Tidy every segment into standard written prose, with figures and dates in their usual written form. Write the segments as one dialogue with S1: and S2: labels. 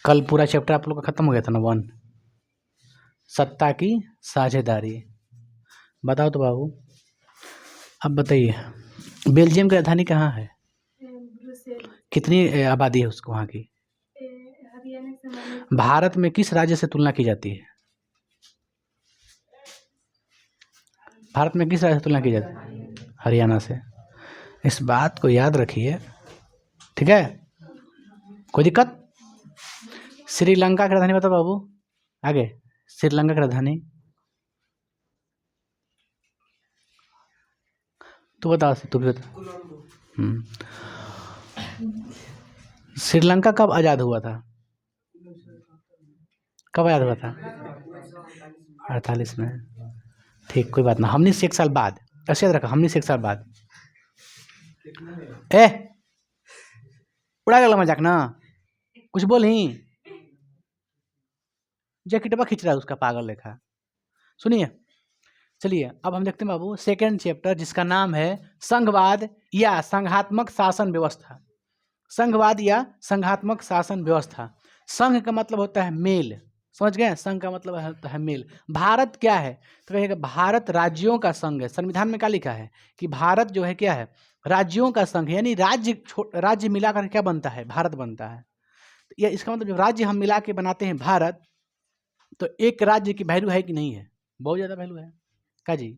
S1: कल पूरा चैप्टर आप लोग का खत्म हो गया था ना 1, सत्ता की साझेदारी। बताओ तो बाबू, अब बताइए बेल्जियम की राजधानी कहाँ है? कितनी आबादी है उसको वहाँ की? भारत में किस राज्य से तुलना की जाती है? भारत में किस राज्य से तुलना की जाती है? हरियाणा से। इस बात को याद रखिए, ठीक है? कोई दिक्कत? श्रीलंका की राजधानी बताओ बाबू, आगे। श्रीलंका की राजधानी तू बता, तू भी बता। श्रीलंका कब आज़ाद हुआ था? कब आज़ाद हुआ था? 48 में। ठीक, कोई बात ना, हमने से 1 साल बाद, ऐसे याद रखा, हमने से 1 साल बाद। उड़ा गया मजाक ना, कुछ बोल ही, जैकेटवा खींच रहा है उसका पागल लेखा। सुनिए, चलिए अब हम देखते हैं बाबू सेकेंड चैप्टर, जिसका नाम है संघवाद या संघात्मक शासन व्यवस्था। संघवाद या संघात्मक शासन व्यवस्था। संघ का मतलब होता है मेल, समझ गए? संघ का मतलब होता है मेल। भारत क्या है तो कहिएगा भारत राज्यों का संघ है। संविधान में क्या लिखा है कि भारत जो है क्या है? राज्यों का संघ है, यानी राज्य मिलाकर क्या बनता है? भारत बनता है। या इसका मतलब जब राज्य हम मिला के बनाते हैं भारत, तो एक राज्य की वैल्यू है कि नहीं है? बहुत ज़्यादा वैल्यू है का जी।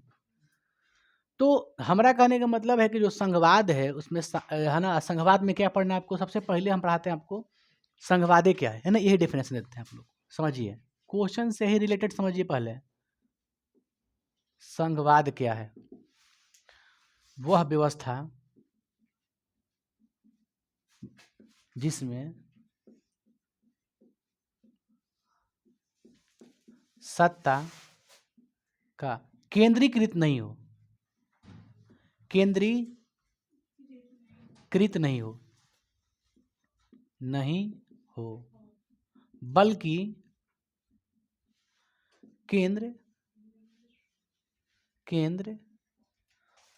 S1: तो हमारा कहने का मतलब है कि जो संघवाद है उसमें है ना, संघवाद में क्या पढ़ना है आपको? सबसे पहले हम पढ़ाते हैं आपको संघवाद क्या है ना, यही डेफिनेशन देते हैं आप लोग। समझिए, क्वेश्चन से ही रिलेटेड समझिए। पहले संघवाद क्या है? वह व्यवस्था जिसमें सत्ता का केंद्रीकृत नहीं हो, केंद्रीकृत नहीं हो, बल्कि केंद्र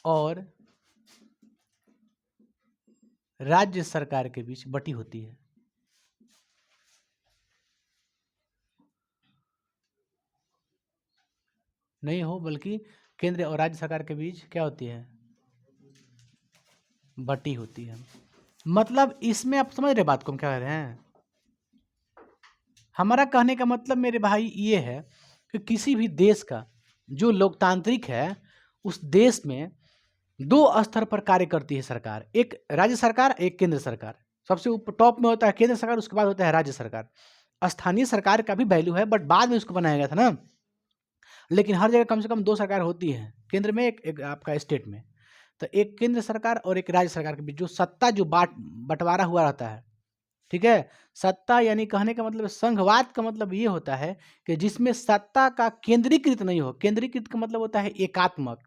S1: और राज्य सरकार के बीच बटी होती है। नहीं हो, बल्कि केंद्र और राज्य सरकार के बीच क्या होती है? बटी होती है। मतलब इसमें आप समझ रहे बात को हम क्या कह रहे हैं? हमारा कहने का मतलब मेरे भाई ये है कि किसी भी देश का जो लोकतांत्रिक है, उस देश में 2 स्तर पर कार्य करती है सरकार, एक राज्य सरकार, एक केंद्र सरकार। सबसे ऊपर टॉप में होता है केंद्र सरकार, उसके बाद होता है राज्य सरकार। स्थानीय सरकार का भी वैल्यू है, बट बाद में उसको बनाया गया था ना। लेकिन हर जगह कम से कम 2 सरकार होती है, केंद्र में एक आपका स्टेट में। तो एक केंद्र सरकार और एक राज्य सरकार के बीच जो सत्ता जो बंटवारा हुआ रहता है, ठीक है? सत्ता यानी कहने का मतलब संघवाद का मतलब ये होता है कि जिसमें सत्ता का केंद्रीकृत नहीं हो। केंद्रीकृत का मतलब होता है एकात्मक,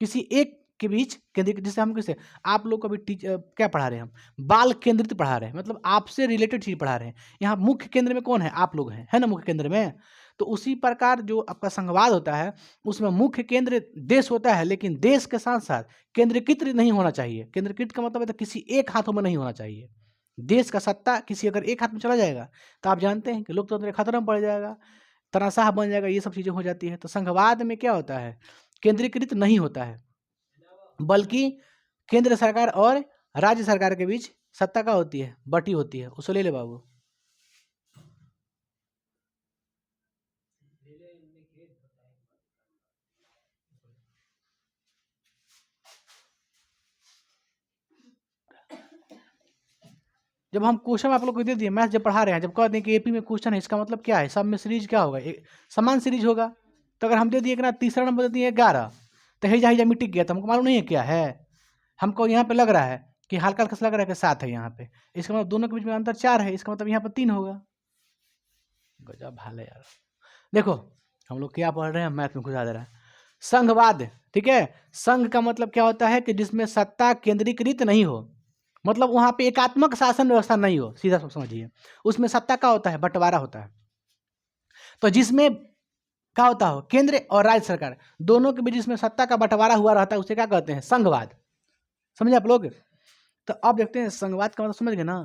S1: किसी एक के बीच केंद्रीकृत। जैसे हम किसे, आप लोग को अभी क्या पढ़ा रहे हैं? हम बाल केंद्रित पढ़ा रहे हैं, मतलब आपसे रिलेटेड चीज पढ़ा रहे हैं। यहाँ मुख्य केंद्र में कौन है? आप लोग हैं, है ना, मुख्य केंद्र में। तो उसी प्रकार जो आपका संघवाद होता है, उसमें मुख्य केंद्र देश होता है, लेकिन देश के साथ साथ केंद्रीकृत नहीं होना चाहिए। केंद्रीकृत का मतलब है तो किसी एक हाथों में नहीं होना चाहिए। देश का सत्ता किसी अगर एक हाथ में चला जाएगा तो आप जानते हैं कि लोकतंत्र खतरा में पड़ जाएगा, तनाशाह बन जाएगा, ये सब चीज़ें हो जाती है। तो संघवाद में क्या होता है? केंद्रीकृत नहीं होता है, बल्कि केंद्र सरकार और राज्य सरकार के बीच सत्ता का होती है, बटी होती है। उसको ले ले बाबू। जब हम क्वेश्चन आप लोग को दे दिए, मैथ जब पढ़ा रहे हैं, जब कह दें कि एपी में क्वेश्चन है, इसका मतलब क्या है? सब में सीरीज क्या होगा? समान सीरीज होगा। तो अगर हम दे दिए कि ना तीसरा नंबर दे दिए 11, तो हेजा हेजा मिट्टी गया, तो हमको मालूम नहीं है क्या है। हमको यहाँ पे लग रहा है कि हल्का हल्का लग रहा है कि 7 है यहाँ पे, इसका मतलब दोनों के बीच में अंतर 4 है, इसका मतलब यहाँ पर 3 होगा। गजब भाले यार। देखो हम लोग क्या पढ़ रहे हैं, मैथ में घुसा दे रहा है। संघवाद, ठीक है? संघ का मतलब क्या होता है कि जिसमें सत्ता केंद्रीकृत नहीं हो, मतलब वहां पे एकात्मक शासन व्यवस्था नहीं हो, सीधा सब समझिए। उसमें सत्ता का होता है, बंटवारा होता है। तो जिसमें क्या होता हो, केंद्र और राज्य सरकार दोनों के बीच जिसमें सत्ता का बंटवारा हुआ रहता है, उसे क्या कहते हैं? संघवाद। समझे आप लोग? तो अब देखते हैं संघवाद का मतलब समझ गए ना?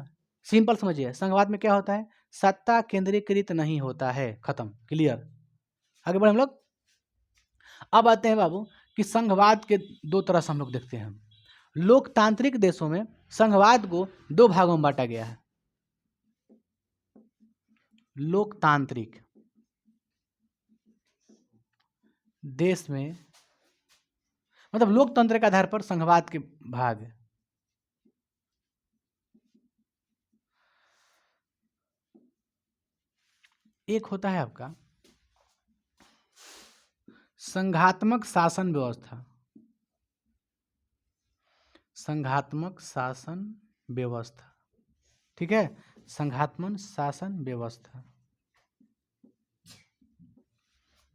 S1: सिंपल समझिए, संघवाद में क्या होता है, सत्ता केंद्रीकृत नहीं होता है, खत्म, क्लियर। आगे बढ़े हम लोग। अब आते हैं बाबू कि संघवाद के दो तरह से हम लोग देखते हैं। लोकतांत्रिक देशों में संघवाद को दो भागों में बांटा गया है। लोकतांत्रिक देश में मतलब लोकतंत्र के आधार पर संघवाद के भाग। एक होता है आपका संघात्मक शासन व्यवस्था, संघात्मक शासन व्यवस्था, ठीक है, संघात्मक शासन व्यवस्था।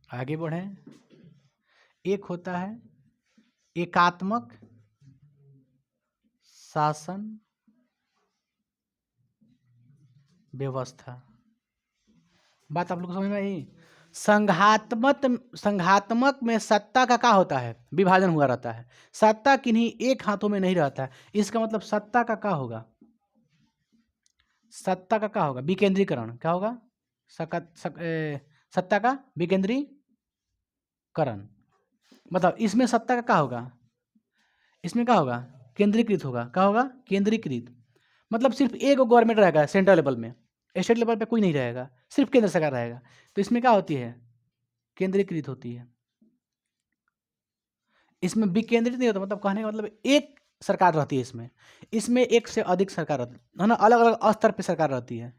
S1: आगे बढ़े, एक होता है एकात्मक शासन व्यवस्था। बात आप लोग को समझ में आई। संघात्मक में सत्ता का क्या होता है, विभाजन हुआ रहता है, सत्ता किन्हीं एक हाथों में नहीं रहता है। इसका मतलब सत्ता का क्या होगा, सत्ता का क्या होगा, विकेंद्रीकरण। क्या होगा, सत्ता का विकेंद्रीकरण। मतलब इसमें सत्ता का क्या होगा, इसमें क्या होगा, केंद्रीकृत होगा। क्या होगा, केंद्रीकृत। मतलब सिर्फ एक गवर्नमेंट रहेगा सेंट्रल लेवल में, स्टेट लेवल पे कोई नहीं रहेगा, सिर्फ केंद्र सरकार रहेगा। तो इसमें क्या होती है, केंद्रीकृत होती है। इसमें विकेंद्रित नहीं होता, मतलब कहने का मतलब एक सरकार रहती है इसमें, इसमें एक से अधिक सरकार रहती है ना, अलग अलग स्तर पे सरकार रहती है।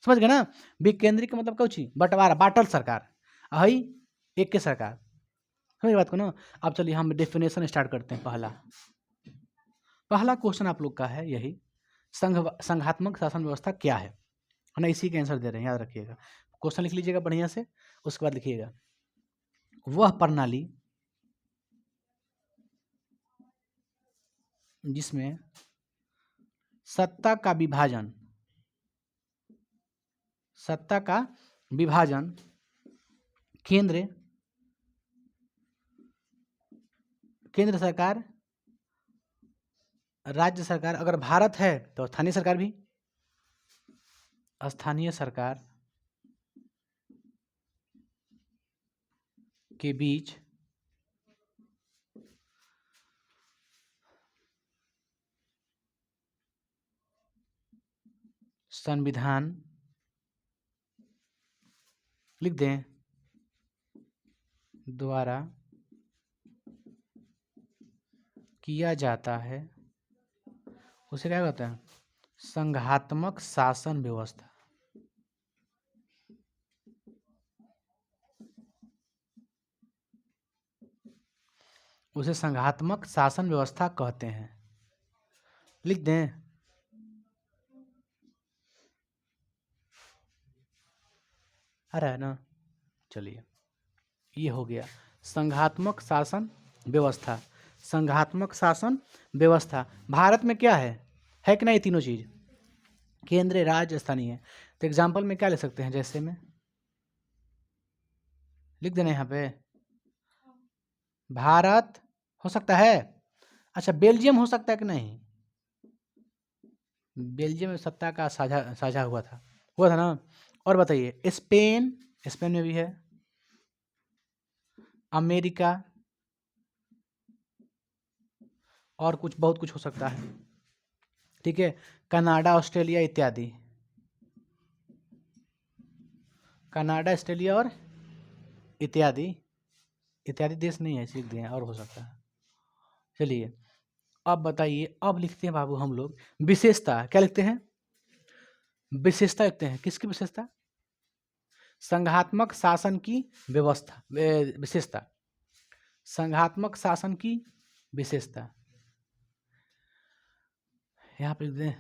S1: समझ गए ना। विकेंद्रित का मतलब कुछ बंटवारा, बाटल सरकार, हई एक के सरकार। समझ बात को ना। अब चलिए हम डेफिनेशन स्टार्ट करते हैं। पहला क्वेश्चन आप लोग का है यही, संघात्मक शासन व्यवस्था क्या है ना, इसी का आंसर दे रहे हैं, याद रखिएगा। क्वेश्चन लिख लीजिएगा बढ़िया से, उसके बाद लिखिएगा, वह प्रणाली जिसमें सत्ता का विभाजन, सत्ता का विभाजन केंद्र सरकार, राज्य सरकार, अगर भारत है तो स्थानीय सरकार भी, स्थानीय सरकार के बीच संविधान, लिख दें, द्वारा किया जाता है, उसे क्या कहते हैं, संघात्मक शासन व्यवस्था। उसे संघात्मक शासन व्यवस्था कहते हैं, लिख दें। आ रहा है ना। चलिए, ये हो गया संघात्मक शासन व्यवस्था। संघात्मक शासन व्यवस्था भारत में क्या है कि नहीं, तीनों चीज, केंद्र, राज्य, स्थानीय। तो एग्जाम्पल में क्या ले सकते हैं, जैसे में लिख देना यहाँ पे, भारत हो सकता है। अच्छा, बेल्जियम हो सकता है कि नहीं, बेल्जियम में सत्ता का साझा साझा हुआ था ना। और बताइए, स्पेन, स्पेन में भी है, अमेरिका, और कुछ बहुत कुछ हो सकता है, ठीक है, कनाडा, ऑस्ट्रेलिया इत्यादि, कनाडा, ऑस्ट्रेलिया और इत्यादि, इत्यादि देश नहीं है, सीख दिए, और हो सकता है। चलिए अब बताइए, अब लिखते हैं बाबू हम लोग विशेषता। क्या लिखते हैं, विशेषता लिखते हैं। किसकी विशेषता, संघात्मक शासन की व्यवस्था, विशेषता, संघात्मक शासन की विशेषता। यहाँ पे लिख दें,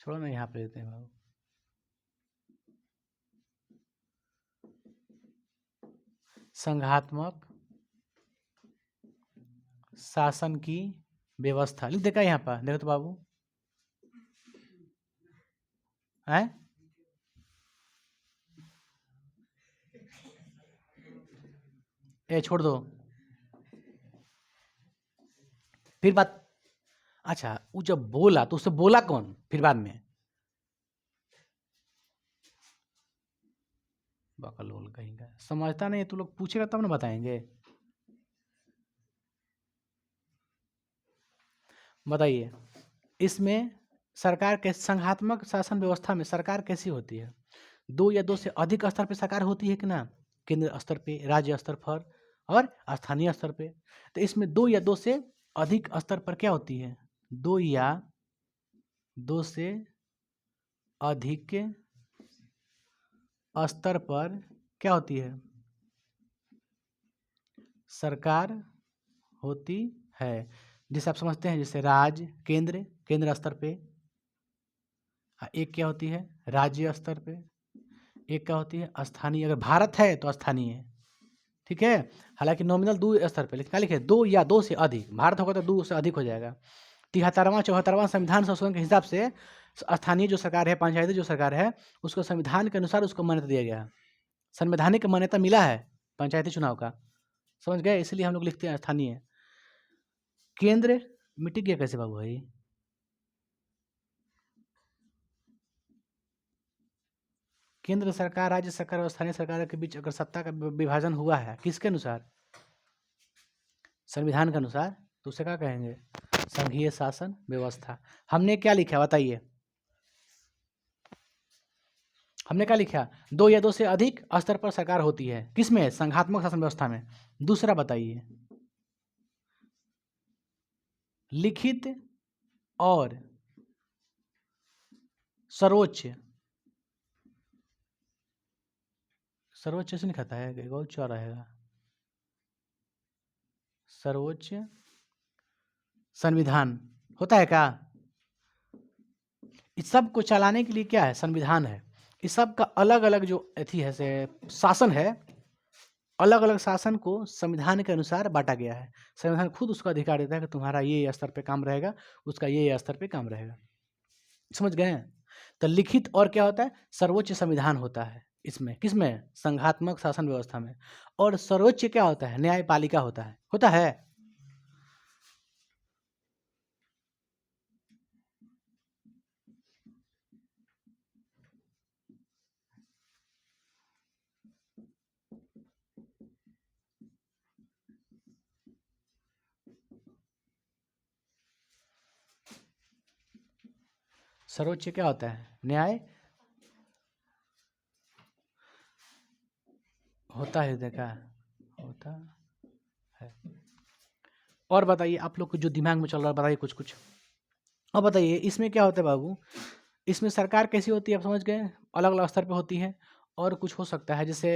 S1: छोड़ो ना, यहाँ पे लिखते हैं बाबू, संघात्मक शासन की व्यवस्था। लिख देखा यहाँ पर, देखो तो बाबू है, छोड़ दो, फिर बात। अच्छा, वो जब बोला तो उससे बोला कौन फिर बाद में? बकलोल कहीं का, समझता नहीं है, तू लोग पूछेगा तब ना बताएंगे। बताइए, इसमें सरकार के संघात्मक शासन व्यवस्था में सरकार कैसी होती है? 2 या 2 से अधिक स्तर पे सरकार होती है कि ना? केंद्र स्तर पे, राज्य स्तर पर और स्थानीय स्तर पे। तो इसमें 2 या 2 से अधिक स्तर पर क्या होती है? 2 या 2 से अधिक स्तर पर क्या होती है? सरकार होती है। जिसे आप समझते हैं, जैसे राज्य, केंद्र स्तर पे। एक क्या होती है? राज्य स्तर पे। एक क्या होती है? स्थानीय। अगर भारत है तो स्थानीय है, ठीक है। हालांकि नॉमिनल 2 स्तर पे, लेकिन क्या लिखे? 2 या 2 से अधिक। भारत होगा तो 2 से अधिक हो जाएगा। 73वां 74वां संविधान संशोधन के हिसाब से स्थानीय जो सरकार है, पंचायती जो सरकार है, उसको संविधान के अनुसार उसको मान्यता दिया गया है। संवैधानिक मान्यता मिला है पंचायती चुनाव का, समझ गए? इसलिए हम लोग लिखते हैं स्थानीय। केंद्र मिट्टी गया कैसे बाबू भाई? केंद्र सरकार, राज्य सरकार और स्थानीय सरकार के बीच अगर सत्ता का विभाजन हुआ है, किसके अनुसार? संविधान के अनुसार, तो उसे क्या कहेंगे? संघीय शासन व्यवस्था। हमने क्या लिखा बताइए? हमने क्या लिखा? 2 या 2 से अधिक स्तर पर सरकार होती है, किसमें? संघात्मक शासन व्यवस्था में। दूसरा बताइए, लिखित और सर्वोच्च। सर्वोच्च से नहीं खाता है, बहुत चौड़ा रहेगा। सर्वोच्च संविधान होता है क्या? इस सब को चलाने के लिए क्या है? संविधान है। इस सब का अलग अलग जो अथी है, से शासन है, अलग अलग शासन को संविधान के अनुसार बांटा गया है। संविधान खुद उसका अधिकार देता है कि तुम्हारा ये स्तर पे काम रहेगा, उसका ये स्तर पे काम रहेगा। समझ गए? तो लिखित और क्या होता है? सर्वोच्च संविधान होता है इसमें, किसमें? संघात्मक शासन व्यवस्था में। और सर्वोच्च क्या होता है? न्यायपालिका होता है। सर्वोच्च क्या होता है? न्याय होता है, देखा होता है। और बताइए, आप लोग को जो दिमाग में चल रहा है बताइए कुछ कुछ। अब बताइए, इसमें क्या होता है बाबू? इसमें सरकार कैसी होती है, आप समझ गए? अलग अलग स्तर पे होती है। और कुछ हो सकता है, जैसे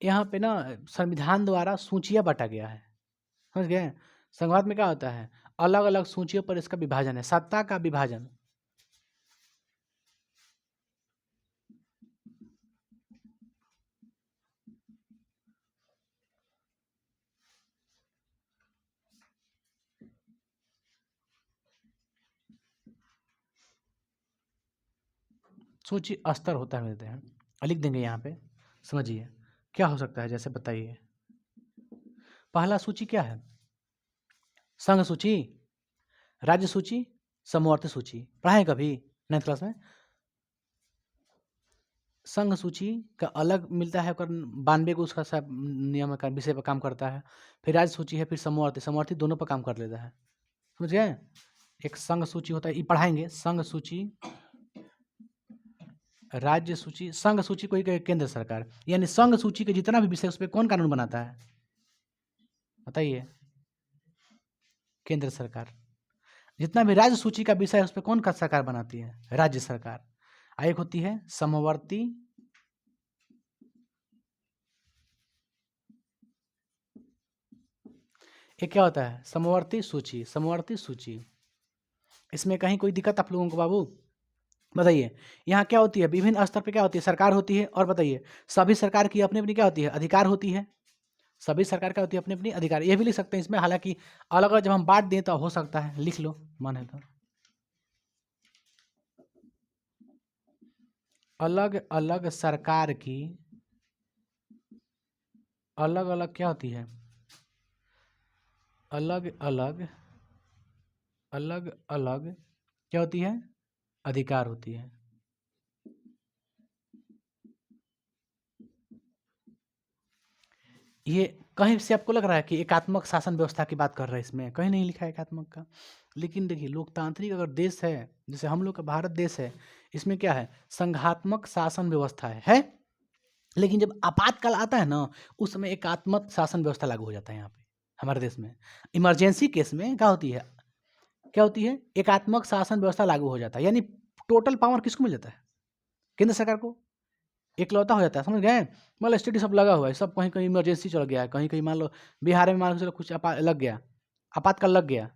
S1: यहाँ पे ना संविधान द्वारा सूचियाँ बांटा गया है, समझ गए? संघवाद में क्या होता है? अलग अलग सूचियों पर इसका विभाजन है, सत्ता का विभाजन। सूची स्तर होता है, देते हैं, लिख देंगे यहाँ पे। समझिए क्या हो सकता है, जैसे बताइए। पहला सूची क्या है? संघ सूची, राज्य सूची, समवर्ती सूची। पढ़ाए कभी 9th क्लास में? संघ सूची का अलग मिलता है, 92 को उसका सब नियम का विषय पर काम करता है। फिर राज्य सूची है, फिर समवर्ती, समवर्ती दोनों पर काम कर लेता है, समझ गए? एक संघ सूची होता है, ये पढ़ाएंगे। संघ सूची, राज्य सूची। संघ सूची कोई केंद्र सरकार, यानी संघ सूची के जितना भी विषय उस पर कौन कानून बनाता है बताइए? केंद्र सरकार। जितना भी राज्य सूची का विषय है उस पर कौन का सरकार बनाती है? राज्य सरकार। एक होती है समवर्ती, एक क्या होता है? समवर्ती सूची, समवर्ती सूची। इसमें कहीं कोई दिक्कत आप लोगों को बाबू? बताइए। यहाँ क्या होती है? विभिन्न स्तर पे क्या होती है? सरकार होती है। और बताइए, सभी सरकार की अपनी अपनी क्या होती है? अधिकार होती है। सभी सरकार क्या होती है? अपनी अपनी अधिकार। ये भी लिख सकते हैं इसमें, हालांकि अलग अलग जब हम बांट दें तो हो सकता है, लिख लो मन है तो। अलग अलग सरकार की अलग अलग क्या होती है? अलग अलग अलग अलग क्या होती है, अधिकार होती है। ये कहीं से आपको लग रहा है कि एकात्मक शासन व्यवस्था की बात कर रहा है, इसमें कहीं नहीं लिखा है एकात्मक का। लेकिन देखिए लोकतांत्रिक अगर देश है, जैसे हम लोग का भारत देश है, इसमें क्या है, संघात्मक शासन व्यवस्था है। लेकिन जब आपातकाल आता है ना, उस समय एकात्मक शासन व्यवस्था लागू हो जाता है यहाँ पे हमारे देश में। इमरजेंसी केस में क्या होती है, एकात्मक शासन व्यवस्था लागू हो जाता है। यानी टोटल पावर किसको मिल जाता है, केंद्र सरकार को इकलौता हो जाता है, समझ गए। मान लो स्टडी सब लगा हुआ है, सब कहीं कहीं इमरजेंसी चल गया है, कहीं कहीं मान लो बिहार में मान लो चलो कुछ लग गया, आपातकाल लग गया,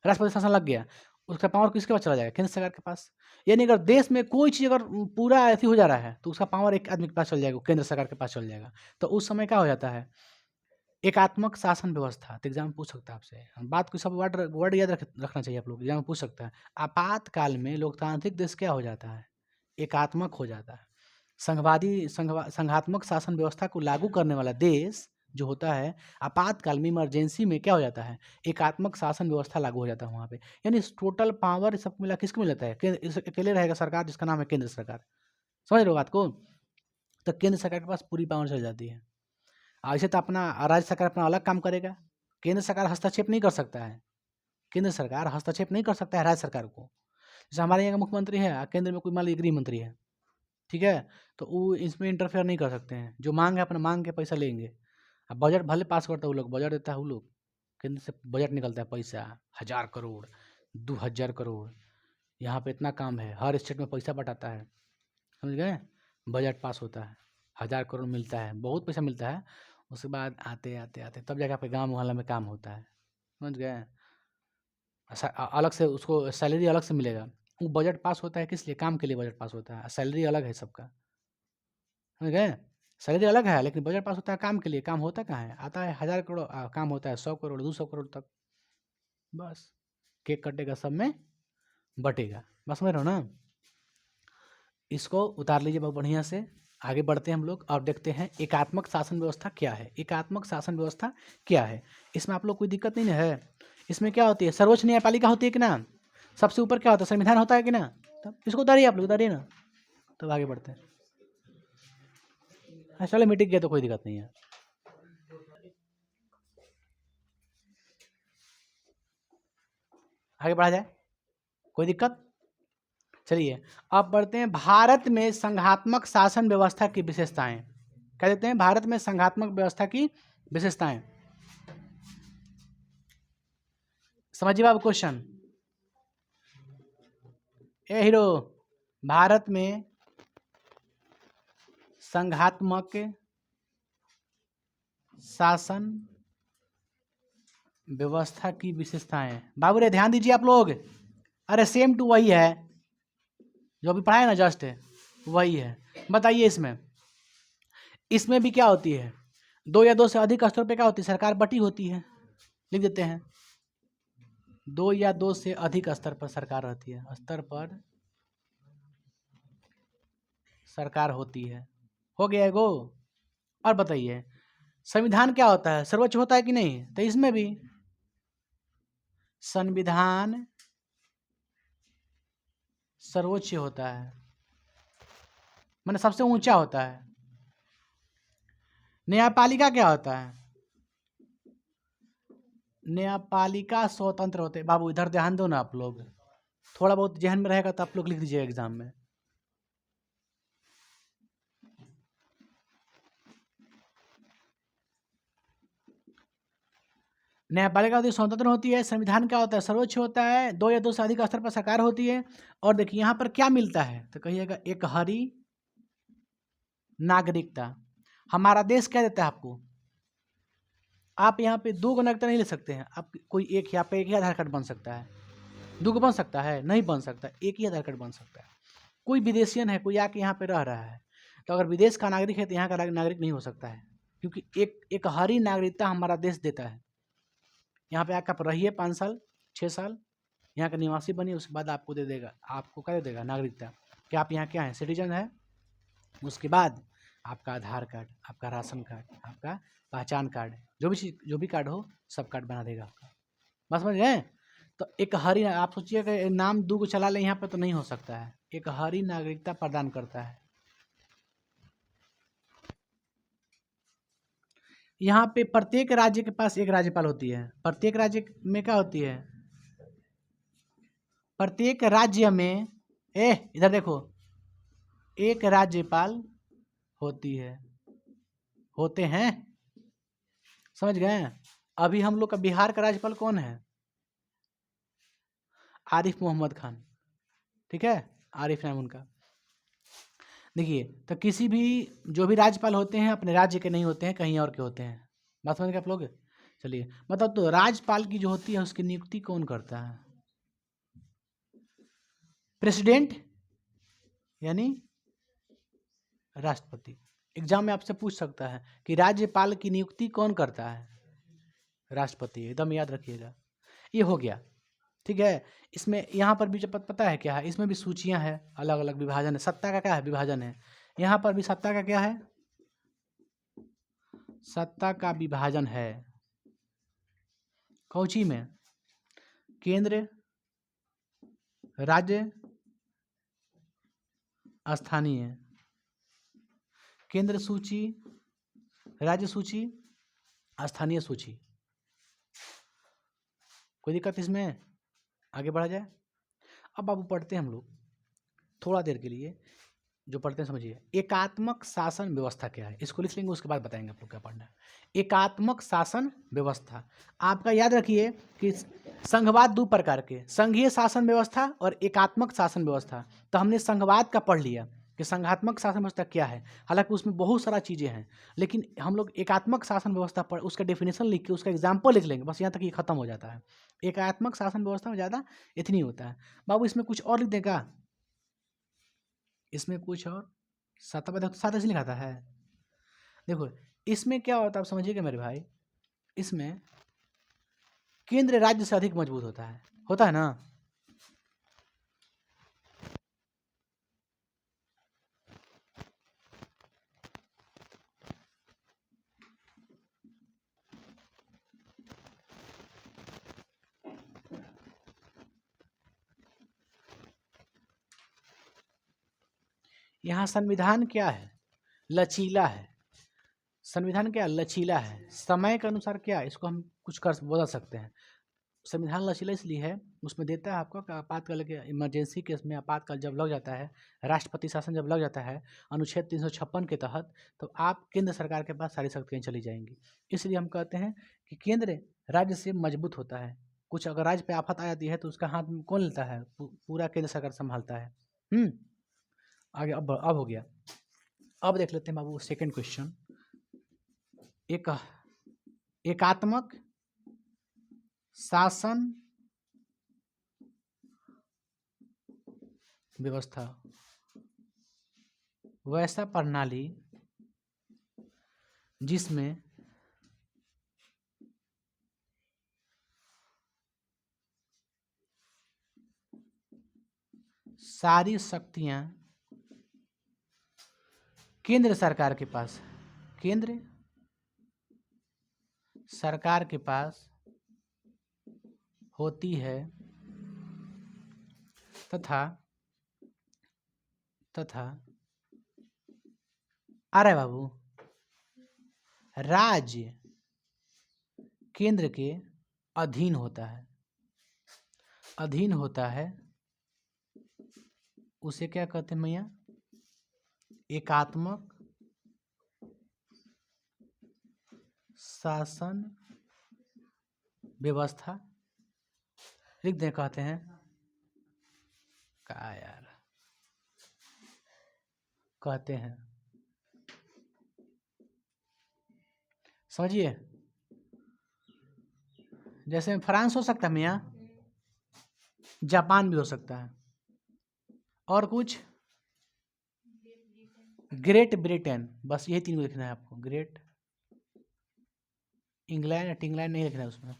S1: राष्ट्रपति शासन लग गया, उसका पावर किसके पास चला जाएगा, केंद्र सरकार के पास। यानी अगर देश में कोई चीज़ अगर पूरा ऐसी हो जा रहा है तो उसका पावर एक आदमी के पास चल जाएगा, केंद्र सरकार के पास चल जाएगा। तो उस समय क्या हो जाता है, एकात्मक शासन व्यवस्था। तो एग्जाम पूछ सकता है आपसे, हम बात को सब वर्ड वर्ड याद रखना चाहिए आप लोग, एग्जाम पूछ सकता है। आपातकाल में लोकतांत्रिक देश क्या हो जाता है, एकात्मक हो जाता है। संघात्मक शासन व्यवस्था को लागू करने वाला देश जो होता है, आपातकाल में इमरजेंसी में क्या हो जाता है, एकात्मक शासन व्यवस्था लागू हो जाता है वहाँ पे। यानी टोटल पावर सब मिला किसको मिल जाता है, अकेले रहेगा सरकार जिसका नाम है केंद्र सरकार। समझ रहे हो बात को। तो केंद्र सरकार के पास पूरी पावर चल जाती है। ऐसे तो अपना राज्य सरकार अपना अलग काम करेगा, केंद्र सरकार हस्तक्षेप नहीं कर सकता है, केंद्र सरकार हस्तक्षेप नहीं कर सकता है राज्य सरकार को। जैसे हमारे यहाँ का मुख्यमंत्री है, केंद्र में कोई मान लीजिए गृह मंत्री है, ठीक है, तो वो इसमें इंटरफेयर नहीं कर सकते हैं। जो मांग है अपना मांग के पैसा लेंगे। अब बजट भले पास करता है वो लोग, बजट देता है वो लोग, केंद्र से बजट निकलता है पैसा 1000 करोड़ 2000 करोड़, यहाँ पे इतना काम है, हर स्टेट में पैसा बटाता है, समझ गए। बजट पास होता है, 1000 करोड़ मिलता है, बहुत पैसा मिलता है। उसके बाद आते आते आते तब जाके आपके गाँव मोहल्ला में काम होता है, समझ गए। अलग से उसको सैलरी अलग से मिलेगा। वो बजट पास होता है किस लिए, काम के लिए बजट पास होता है, सैलरी अलग है सबका, समझ गए। सैलरी अलग है लेकिन बजट पास होता है काम के लिए। काम होता कहाँ है, आता है 1000 करोड़, काम होता है 100 करोड़ 200 करोड़ तक। बस केक कटेगा, सब में बटेगा, बस समझ रहे हो ना। इसको उतार लीजिए बहुत बढ़िया से। आगे बढ़ते हैं हम लोग और देखते हैं एकात्मक शासन व्यवस्था क्या है। एकात्मक शासन व्यवस्था क्या है, इसमें आप लोग कोई दिक्कत नहीं है। इसमें क्या होती है, सर्वोच्च न्यायपालिका होती है कि ना, सबसे ऊपर क्या होता है, संविधान होता है कि ना। तब इसको उतारिए आप लोग, उतारिए ना, तब आगे बढ़ते हैं। हाँ चलो मीटिंग किया तो कोई दिक्कत नहीं है। आगे बढ़ा जाए, कोई दिक्कत। चलिए अब बढ़ते हैं भारत में संघात्मक शासन व्यवस्था की विशेषताएं। क्या देते हैं, भारत में संघात्मक व्यवस्था की विशेषताएं। समझिए बाबू क्वेश्चन। ए हीरो, भारत में संघात्मक शासन व्यवस्था की विशेषताएं। बाबू रे ध्यान दीजिए आप लोग। अरे सेम टू वही है जो अभी पढ़ा है ना, जस्ट वही है। बताइए इसमें, इसमें भी क्या होती है, 2 या 2 से अधिक स्तर पे क्या होती है, सरकार बटी होती है। लिख देते हैं 2 या 2 से अधिक स्तर पर सरकार रहती है, स्तर पर सरकार होती है। हो गया एगो। और बताइए संविधान क्या होता है, सर्वोच्च होता है कि नहीं। तो इसमें भी संविधान सर्वोच्च होता है, माने सबसे ऊंचा होता है। न्यायपालिका क्या होता है, न्यायपालिका स्वतंत्र होते हैं। बाबू इधर ध्यान दो ना आप लोग, थोड़ा बहुत जहन में रहेगा तो आप लोग लिख दीजिएगा एग्जाम में। न्यायपालिका होती है, स्वतंत्र होती है। संविधान क्या होता है, सर्वोच्च होता है। 2 या 2 से अधिक स्तर पर सरकार होती है। और देखिए यहाँ पर क्या मिलता है, तो कहिएगा एक हरी नागरिकता। हमारा देश क्या देता है आपको, आप यहाँ पे 2 गो नागरिकता नहीं ले सकते हैं। आप कोई एक, यहाँ पे एक ही आधार कार्ड बन सकता है, 2 गो बन सकता है, नहीं बन सकता, एक ही आधार कार्ड बन सकता है। कोई विदेशियन है, कोई आके यहाँ पे रह रहा है, तो अगर विदेश का नागरिक है तो यहाँ का नागरिक नहीं हो सकता है, क्योंकि एक हरी नागरिकता हमारा देश देता है। यहाँ पे आकर आप रहिए 5 साल 6 साल, यहाँ का निवासी बनिए, उसके बाद आपको दे देगा, आपको क्या दे देगा, नागरिकता। कि आप यहाँ क्या हैं, सिटीजन है। उसके बाद आपका आधार कार्ड, आपका राशन कार्ड, आपका पहचान कार्ड, जो भी कार्ड हो सब कार्ड बना देगा आपका। बस समझ गए। तो एक हरी, आप सोचिए कि नाम दो को चला लें यहाँ पे तो नहीं हो सकता है। एक हरी नागरिकता प्रदान करता है। यहाँ पे प्रत्येक राज्य के पास एक राज्यपाल होती है। प्रत्येक राज्य में क्या होती है? प्रत्येक राज्य में इधर देखो, एक राज्यपाल होती है, होते हैं, समझ गए? अभी हम लोग का बिहार का राज्यपाल कौन है? आरिफ मोहम्मद खान, ठीक है, आरिफ नाम उनका। देखिए, तो किसी भी जो भी राज्यपाल होते हैं अपने राज्य के नहीं होते हैं, कहीं और के होते हैं। बात समझ गए आप लोग? चलिए, मतलब तो राज्यपाल की जो होती है उसकी नियुक्ति कौन करता है? प्रेसिडेंट यानी राष्ट्रपति। एग्जाम में आपसे पूछ सकता है कि राज्यपाल की नियुक्ति कौन करता है? राष्ट्रपति, एकदम याद रखिएगा। ये हो गया, ठीक है। इसमें यहाँ पर भी जब पता है क्या है, इसमें भी सूचियां हैं, अलग अलग विभाजन है, सत्ता का क्या है? विभाजन है। यहाँ पर भी सत्ता का क्या है? सत्ता का विभाजन है। कौची में? केंद्र, राज्य, स्थानीय। केंद्र सूची, राज्य सूची, स्थानीय सूची। कोई दिक्कत इसमें? आगे बढ़ा जाए। अब बाबू पढ़ते हैं हम लोग थोड़ा देर के लिए, जो पढ़ते हैं समझिए। एकात्मक शासन व्यवस्था क्या है? इसको लिख लेंगे, उसके बाद बताएंगे आप लोग क्या पढ़ना है। एकात्मक शासन व्यवस्था, आपका याद रखिए कि संघवाद दो प्रकार के, संघीय शासन व्यवस्था और एकात्मक शासन व्यवस्था। तो हमने संघवाद का पढ़ लिया कि संघात्मक शासन व्यवस्था क्या है, हालांकि उसमें बहुत सारा चीज़ें हैं, लेकिन हम लोग एकात्मक शासन व्यवस्था पर उसका डेफिनेशन लिख के उसका एग्जाम्पल लिख लेंगे, बस यहाँ तक ये खत्म हो जाता है। एकात्मक शासन व्यवस्था में ज़्यादा इतनी होता है। बाबू इसमें कुछ और लिख देगा, इसमें कुछ और सात ऐसे लिखाता है। देखो इसमें क्या होता है आप समझिएगा मेरे भाई, इसमें केंद्र राज्य से अधिक मजबूत होता है ना। यहाँ संविधान क्या है? लचीला है। संविधान क्या? लचीला है। समय के अनुसार क्या, इसको हम कुछ कर बदल सकते हैं। संविधान लचीला इसलिए है, उसमें देता है आपको कि आपातकाल के इमरजेंसी केस में, आपातकाल जब लग जाता है, राष्ट्रपति शासन जब लग जाता है अनुच्छेद 356 के तहत, तो आप केंद्र सरकार के पास सारी शक्तियाँ चली जाएंगी। इसलिए हम कहते हैं कि केंद्र राज्य से मजबूत होता है। कुछ अगर राज्य पे आफत आ जाती है तो उसका हाथ में कौन लेता है? पूरा केंद्र सरकार संभालता है। आगे अब हो गया। अब देख लेते हैं बाबू सेकंड क्वेश्चन। एकात्मक शासन व्यवस्था वैसा प्रणाली जिसमें सारी शक्तियां केंद्र सरकार के पास, केंद्र सरकार के पास होती है तथा अरे बाबू राज्य केंद्र के अधीन होता है, उसे क्या कहते हैं भैया? एकात्मक शासन व्यवस्था लिख दें, कहते हैं क्या यार, कहते हैं, समझिए। जैसे फ्रांस हो सकता है मियाँ, जापान भी हो सकता है, और कुछ ग्रेट ब्रिटेन, बस यही तीन को लिखना है आपको। ग्रेट इंग्लैंड टिंग्लैंड नहीं लिखना है उसमें,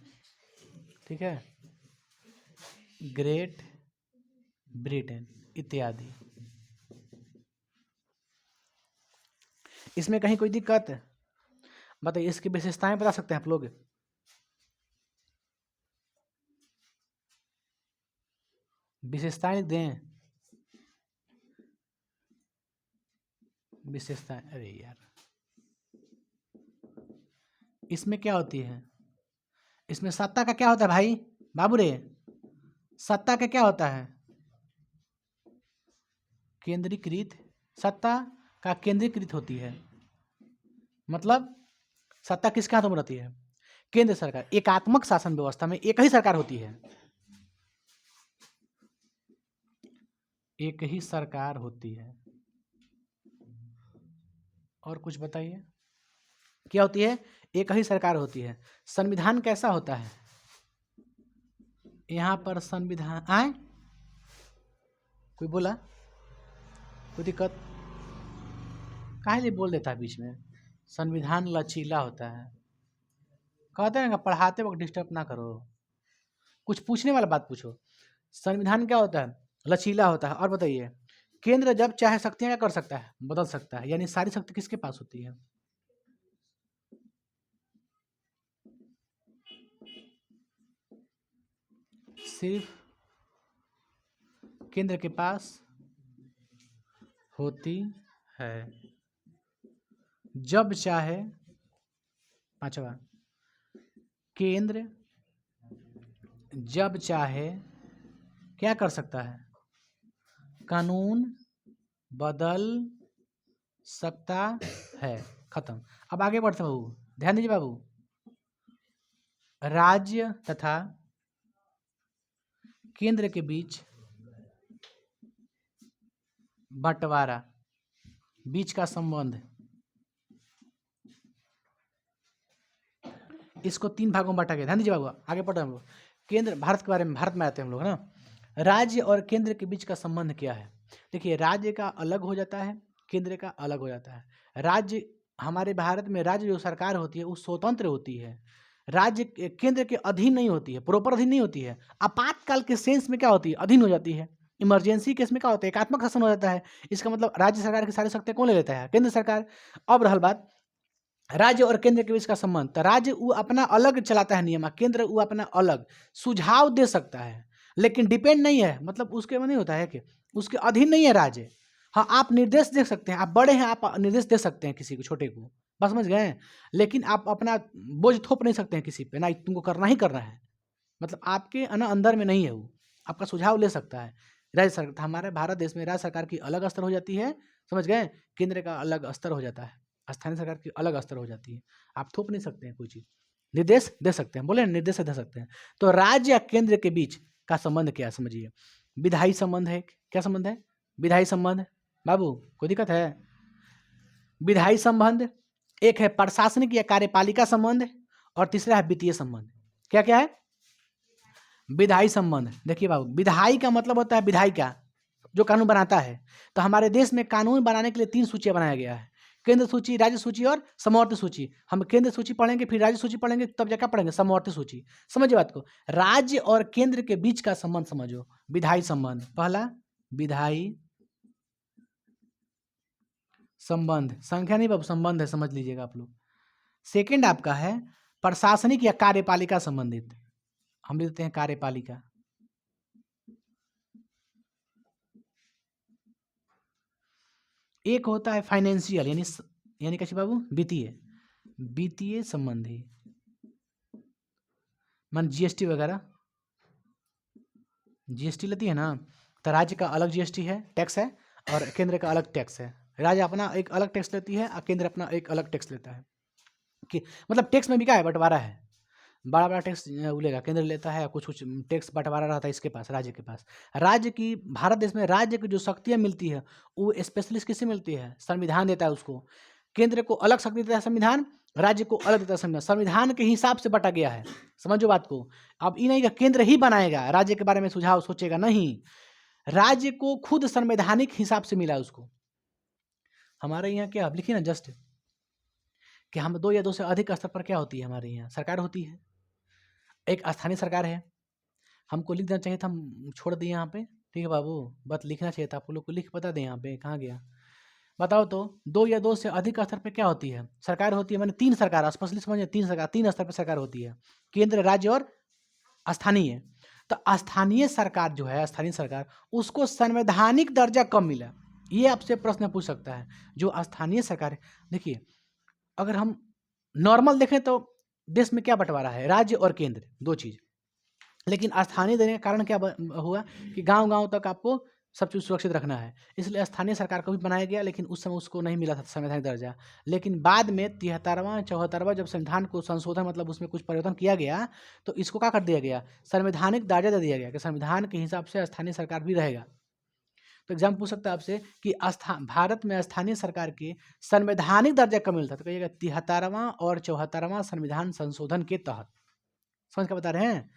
S1: ठीक है। ग्रेट ब्रिटेन इत्यादि। इसमें कहीं कोई दिक्कत? बताइए, इसकी विशेषताएं बता सकते हैं आप लोग? विशेषताएं लिख दें, विशेषताएं। अरे यार, इसमें क्या होती है, इसमें सत्ता का क्या होता है भाई बाबू रे, सत्ता का क्या होता है, केंद्रीकृत, सत्ता का केंद्रीकृत होती है, मतलब सत्ता किसके हाथों में रहती है, केंद्र सरकार। एकात्मक शासन व्यवस्था में एक ही सरकार होती है, एक ही सरकार होती है। और कुछ बताइए, क्या होती है, एक ही सरकार होती है। संविधान कैसा होता है, यहाँ पर संविधान आए, कोई बोला, कोई दिक्कत, काहे लिए बोल देता है बीच में। संविधान लचीला होता है, कहते हैं ना पढ़ाते वक्त डिस्टर्ब ना करो, कुछ पूछने वाला बात पूछो। संविधान क्या होता है, लचीला होता है। और बताइए, केंद्र जब चाहे शक्तियां क्या कर सकता है, बदल सकता है, यानी सारी शक्ति किसके पास होती है, सिर्फ केंद्र के पास होती है। जब चाहे, पांचवा, केंद्र जब चाहे क्या कर सकता है, कानून बदल सकता है। खत्म। अब आगे बढ़ते बाबू, ध्यान दीजिए बाबू। राज्य तथा केंद्र के बीच बंटवारा, बीच का संबंध, इसको तीन भागों में बांटा गया। ध्यान दीजिए बाबू, आगे पढ़ते हैं हम लोग। केंद्र, भारत के बारे में, भारत में आते हैं हम लोग, है ना। राज्य और केंद्र के बीच का संबंध क्या है, देखिए, राज्य का अलग हो जाता है, केंद्र का अलग हो जाता है। राज्य, हमारे भारत में राज्य जो सरकार होती है वो स्वतंत्र होती है, राज्य केंद्र के अधीन नहीं होती है, प्रॉपर अधीन नहीं होती है। आपातकाल के सेंस में क्या होती है, अधीन हो जाती है। इमरजेंसी केस में क्या होता है, एकात्मक शासन हो जाता है। इसका मतलब राज्य सरकार की सारी शक्तियां कौन ले लेता है, केंद्र सरकार। अब रहल बात राज्य और केंद्र के बीच का संबंध, तो राज्य वो अपना अलग चलाता है नियम, केंद्र वो अपना अलग सुझाव दे सकता है, लेकिन डिपेंड नहीं है, मतलब उसके में नहीं होता है कि उसके अधीन नहीं है राज्य। हाँ, आप निर्देश दे सकते हैं, आप बड़े हैं, आप निर्देश दे सकते हैं किसी को, छोटे को, बस समझ गए, लेकिन आप अपना बोझ थोप नहीं सकते हैं किसी पे, ना तुमको करना ही करना है, मतलब आपके अंदर में नहीं है वो, आपका सुझाव ले सकता है। राज्य सरकार, हमारे भारत देश में राज्य सरकार की अलग स्तर हो जाती है, समझ गए, केंद्र का अलग स्तर हो जाता है, स्थानीय सरकार की अलग स्तर हो जाती है। आप थोप नहीं सकते हैं कोई चीज, निर्देश दे सकते हैं, बोले निर्देश दे सकते हैं। तो राज्य या केंद्र के बीच का संबंध क्या है, समझिए, विधायी संबंध है। क्या संबंध है, विधायी संबंध। बाबू कोई दिक्कत है, विधायी संबंध। एक है प्रशासनिक या कार्यपालिका संबंध, और तीसरा है वित्तीय संबंध। क्या क्या है, विधायी संबंध। देखिए बाबू, विधायी का मतलब होता है विधायिका, जो कानून बनाता है। तो हमारे देश में कानून बनाने के लिए तीन सूचियां बनाया गया है, केंद्र सूची, राज्य सूची और समवर्ती सूची। हम केंद्र सूची पढ़ेंगे, फिर राज्य सूची पढ़ेंगे, तब जाकर पढ़ेंगे समवर्ती सूची। समझिए बात को, राज्य और केंद्र के बीच का संबंध समझो, विधायी संबंध। पहला विधायी संबंध, संख्या नहीं बाबू, संबंध है, समझ लीजिएगा आप लोग। सेकंड आपका है प्रशासनिक या कार्यपालिका संबंधित, हम लिखते हैं कार्यपालिका। एक होता है फाइनेंशियल, यानी कैसे बाबू, वित्तीय, वित्तीय संबंधी, मान जीएसटी वगैरह, जीएसटी लेती है ना, तो राज्य का अलग जीएसटी है, टैक्स है, और केंद्र का अलग टैक्स है। राज्य अपना एक अलग टैक्स लेती है और केंद्र अपना एक अलग टैक्स लेता है, कि मतलब टैक्स में भी क्या है, बंटवारा है, बड़ा बड़ा टैक्स लेगा, केंद्र लेता है, कुछ कुछ टैक्स बंटवारा रहता है इसके पास, राज्य के पास। राज्य की, भारत देश में राज्य की जो शक्तियाँ मिलती है वो स्पेशलिस्ट किससे मिलती है, संविधान देता है उसको। केंद्र को अलग शक्ति देता है संविधान, राज्य को अलग देता है संविधान, संविधान के हिसाब से बटा गया है, समझो बात को। अब ये नहीं कि केंद्र ही बनाएगा, राज्य के बारे में सुझाव सोचेगा, नहीं, राज्य को खुद संवैधानिक हिसाब से मिला उसको। हमारे यहाँ क्या, आप लिखिए ना जस्ट, कि हम दो या दो से अधिक स्तर पर क्या होती है, हमारे यहाँ सरकार होती है, एक स्थानीय सरकार है। हमको लिख देना चाहिए था, हम छोड़ दिए यहाँ पे, ठीक है बाबू, बस लिखना चाहिए था, आप लोग को लिख बता दें, यहाँ पे कहाँ गया, बताओ तो। दो या दो से अधिक स्तर पे क्या होती है, सरकार होती है, मैंने तीन सरकार, स्पेशली समझिए, तीन सरकार, तीन स्तर पर सरकार होती है, केंद्र, राज्य और स्थानीय। तो स्थानीय सरकार जो है, स्थानीय सरकार, उसको संवैधानिक दर्जा कब मिला? ये आपसे प्रश्न पूछ सकता है। जो स्थानीय सरकार है, देखिए अगर हम नॉर्मल देखें तो देश में क्या बंटवारा है, राज्य और केंद्र, दो चीज़। लेकिन स्थानीय देने का कारण क्या हुआ कि गांव-गांव तक आपको सब चीज़ सुरक्षित रखना है, इसलिए स्थानीय सरकार को भी बनाया गया, लेकिन उस समय उसको नहीं मिला था संवैधानिक दर्जा। लेकिन बाद में 73वां 74वां जब संविधान को संशोधन मतलब उसमें कुछ परिवर्तन किया गया, तो इसको क्या कर दिया गया, संवैधानिक दर्जा दे दिया गया कि संविधान के हिसाब से स्थानीय सरकार भी रहेगा। तो एग्जाम पूछ सकता है आपसे कि भारत में स्थानीय सरकार के संवैधानिक दर्जा कब मिलता, तो कहिएगा 73वां और 74वां संविधान संशोधन के तहत। समझ क्या बता रहे हैं?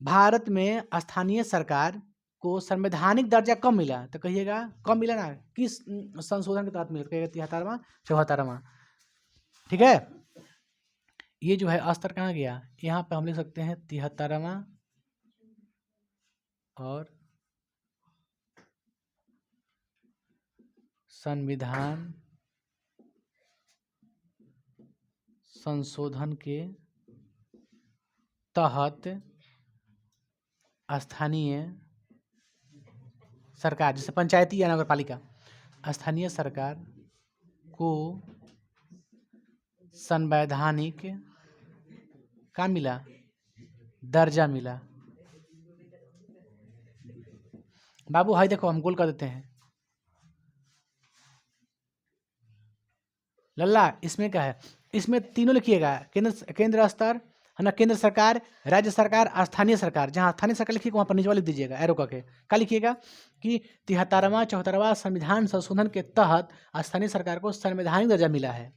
S1: भारत में स्थानीय सरकार को संवैधानिक दर्जा कब मिला, तो कहिएगा कब मिला ना, किस संशोधन के तहत मिला, कहिएगा 73वां 74वां। ठीक है, ये जो है स्तर कहाँ गया, यहाँ पे हम लिख सकते हैं 73वां और संविधान संशोधन के तहत स्थानीय सरकार, जैसे पंचायती या नगर पालिका, स्थानीय सरकार को संवैधानिक क्या मिला, दर्जा मिला। बाबू हाई देखो, हम गोल कर देते हैं। लल्ला इसमें क्या है, इसमें तीनों लिखिएगा, केंद्र स्तर है ना, केंद्र सरकार, राज्य सरकार, स्थानीय सरकार। जहाँ स्थानीय सरकार लिखिएगा वहाँ पर नीचे वाले लिख दीजिएगा एरो करके। क्या लिखिएगा कि 73वां 74वां संविधान संशोधन के तहत स्थानीय सरकार को संवैधानिक दर्जा मिला है।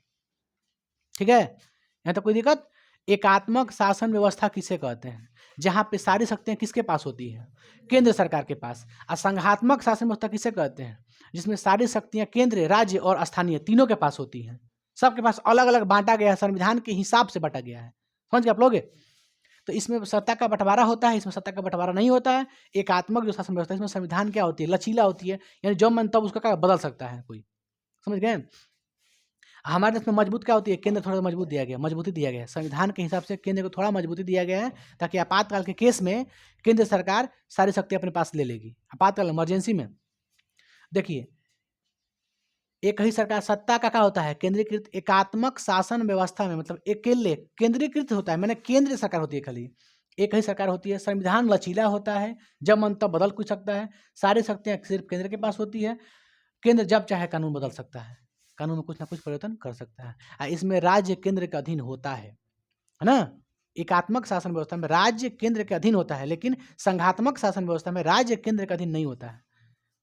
S1: ठीक है, यहाँ तक कोई दिक्कत? एकात्मक शासन व्यवस्था किसे कहते हैं, जहाँ पे सारी शक्तियाँ किसके पास होती हैं, केंद्र सरकार के पास। और संघात्मक शासन व्यवस्था किसे कहते हैं, जिसमें सारी शक्तियाँ केंद्र, राज्य और स्थानीय तीनों के पास होती हैं। सबके पास अलग अलग बांटा गया है, संविधान के हिसाब से बांटा गया है। समझ गए आप लोग? तो इसमें सत्ता का बंटवारा होता है, इसमें सत्ता का बंटवारा नहीं होता है। एकात्मक जो शासन व्यवस्था है, इसमें संविधान क्या होती है, लचीला होती है, यानी जब मन तब उसका क्या बदल सकता है कोई। समझ गए? हमारे देश में मजबूत क्या होती है, केंद्र थोड़ा मजबूत दिया गया, मजबूती दिया गया है संविधान के हिसाब से, केंद्र को थोड़ा मजबूती दिया गया है, ताकि आपातकाल के केस में केंद्र सरकार सारी शक्ति अपने पास ले लेगी। आपातकाल इमरजेंसी में देखिए, एक ही सरकार, सत्ता का क्या होता है, केंद्रीकृत। एकात्मक शासन व्यवस्था में मतलब अकेले केंद्रीकृत होता है, मैंने केंद्रीय सरकार होती है, खाली एक ही सरकार होती है। संविधान लचीला होता है, जब मन तब बदल कुछ सकता है, सारी शक्तियाँ सिर्फ केंद्र के पास होती है। केंद्र जब चाहे कानून बदल सकता है, कानून में कुछ ना कुछ परिवर्तन कर सकता है। इसमें राज्य केंद्र के अधीन होता है ना। एकात्मक शासन व्यवस्था में राज्य केंद्र के अधीन होता है, लेकिन संघात्मक शासन व्यवस्था में राज्य केंद्र के अधीन नहीं होता है।